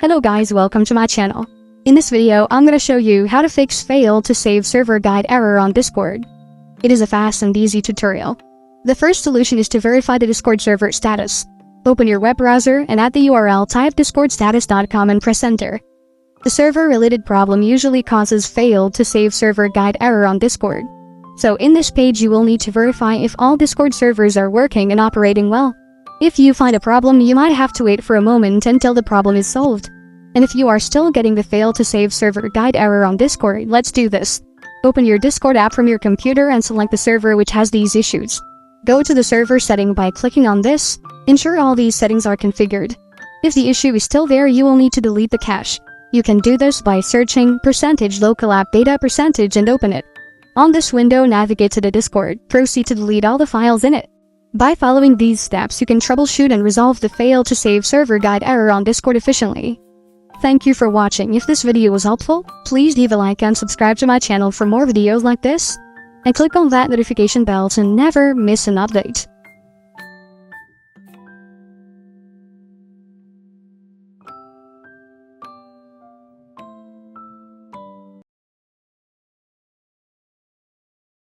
Hello guys, welcome to my channel. In this video, I'm gonna show you how to fix fail to save server guide error on Discord. It is a fast and easy tutorial. The first solution is to verify the Discord server status. Open your web browser and at the URL type discordstatus.com and press enter. The server-related problem usually causes fail to save server guide error on Discord. So in this page you will need to verify if all Discord servers are working and operating well. If you find a problem, you might have to wait for a moment until the problem is solved. And if you are still getting the fail to save server guide error on Discord, let's do this. Open your Discord app from your computer and select the server which has these issues. Go to the server setting by clicking on this. Ensure all these settings are configured. If the issue is still there, you will need to delete the cache. You can do this by searching %local app data % and open it. On this window, navigate to the Discord. Proceed to delete all the files in it. By following these steps, you can troubleshoot and resolve the fail to save server guide error on Discord efficiently. Thank you for watching. If this video was helpful, please leave a like and subscribe to my channel for more videos like this. And click on that notification bell to never miss an update.